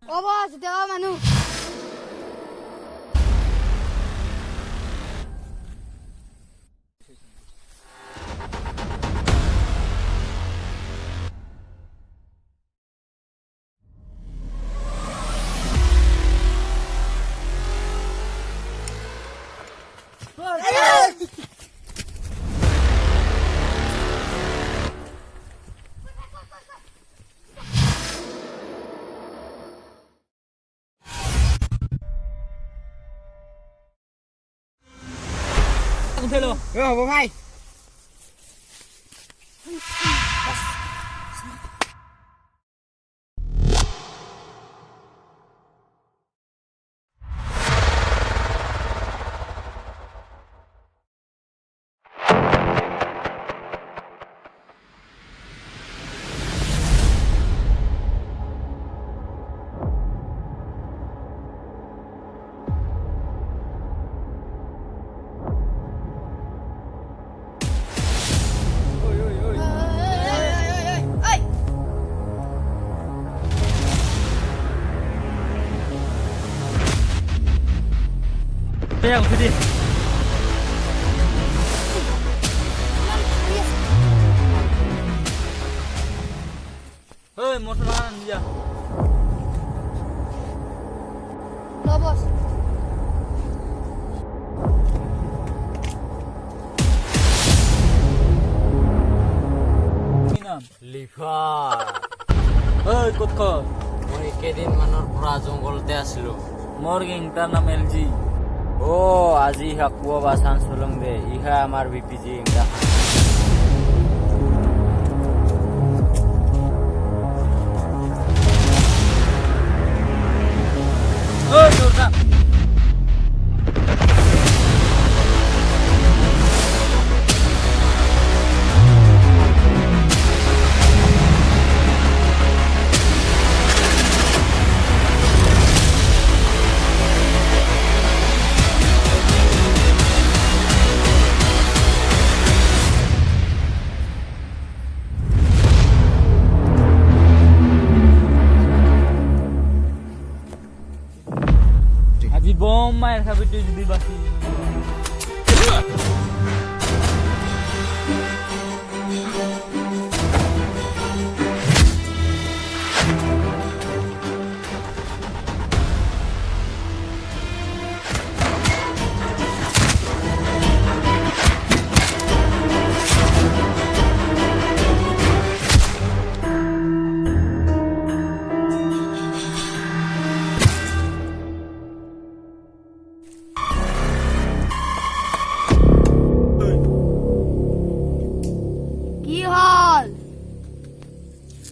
Oh bos, dewa manu. Hello. Yo, bhai. Yang sini. Hei, motor mana dia? Lo bos. Minam. Liver. Hei, kotko. Moi kedin manor pura jonggolte asilo. Morning, tar nam LG. Oh, আজি হাকুয়া বাসান সুলং দে ইহা আমার বিপিজি ইংরা Hei, dorka. Aji bom main kabit tu jadi basi.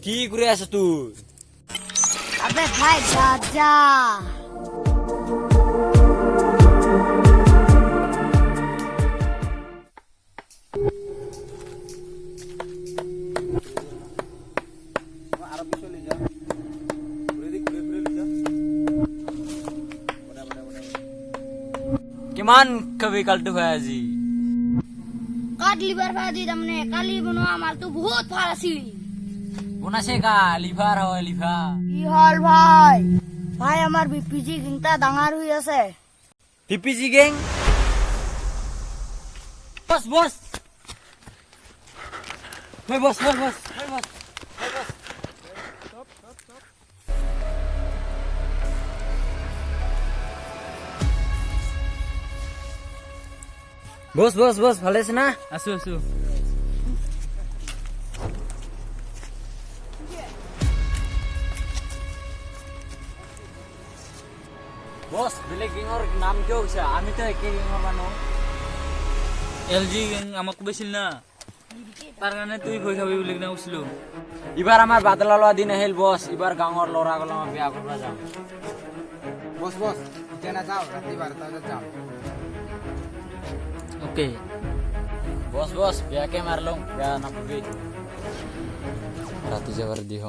কি করে আছ তুই अबे भाई जा কিমান কবি কালটু হয় আজি কাট লিভার ভাজি তামনে কালি বনোৱা মালটো বহুত ভাল আছিল বনাছে কা লিভাৰ হয় লিভাৰ কি হল ভাই ভাই আমাৰ বিপিজি গিংটা ডাঙৰ হৈ আছে বিপিজি গেং বস বস ভাই বস বস বস ভাই বস বস বস বস ভালে আছে না Asu asu. বস বেলেগ গেঙৰ নাম কিয় হৈছে আমি তো একে গেঙৰ মানুহ LG আমাক কৈছিল না তাৰ কাৰণে তুই ভয় খাবি বুলি না উছলো এবাৰ আমাৰ বাদলা লোৱা দিন আহিল বস এবাৰ গাঁৱৰ ল'ৰা গলা মই বিয়া কৰিব যাম বস বস তেনা যাও রাতে 12টা যাও ওকে বস বস বিয়াকে মারলং বিয়া নাপবি রাতে যাবার দিহ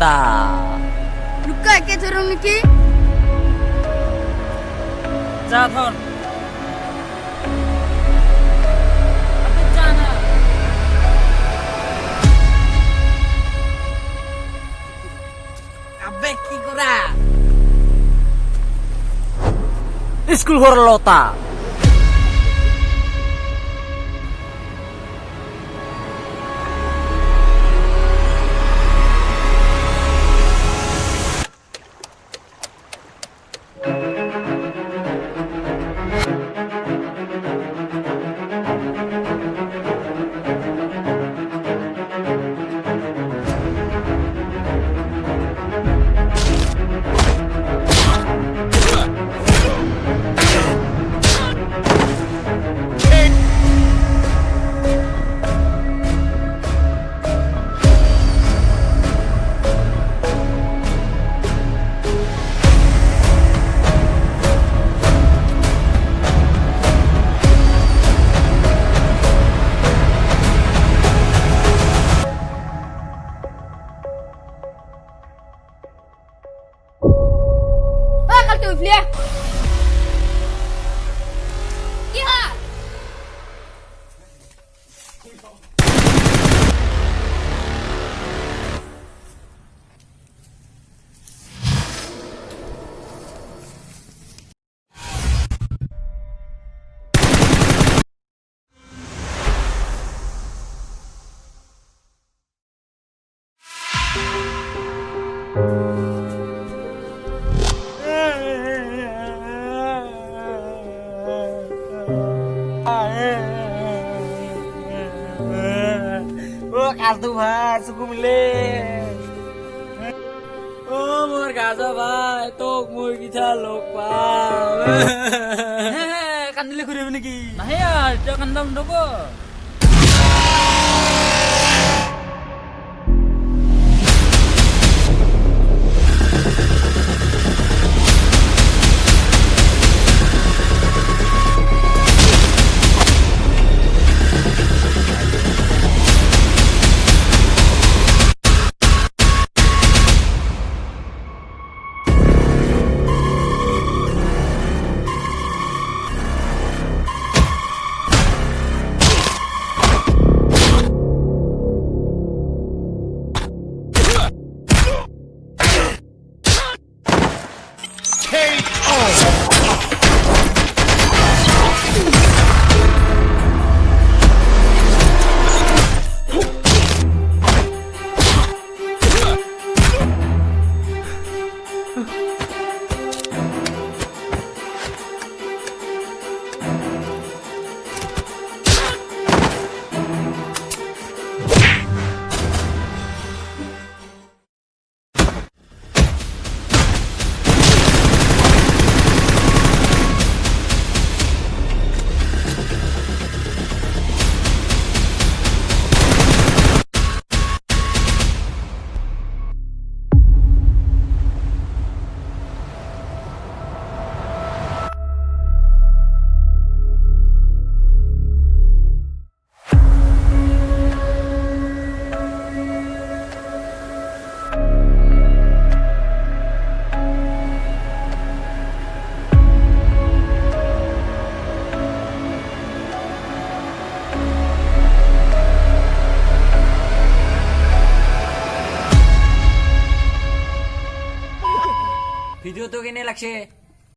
lota. lukka ke thorong niki যা ধর আবে যা না Abe ki kora. School hor lota. kaltu flia ki ha Oh KALTU bhai, suku mile. Oh mor gaza bhai, tok mur kita lupa. কান্দিলে ঘুরে নাকি নাহে আর এটা কান্দাম দেবো Video to kene lakse.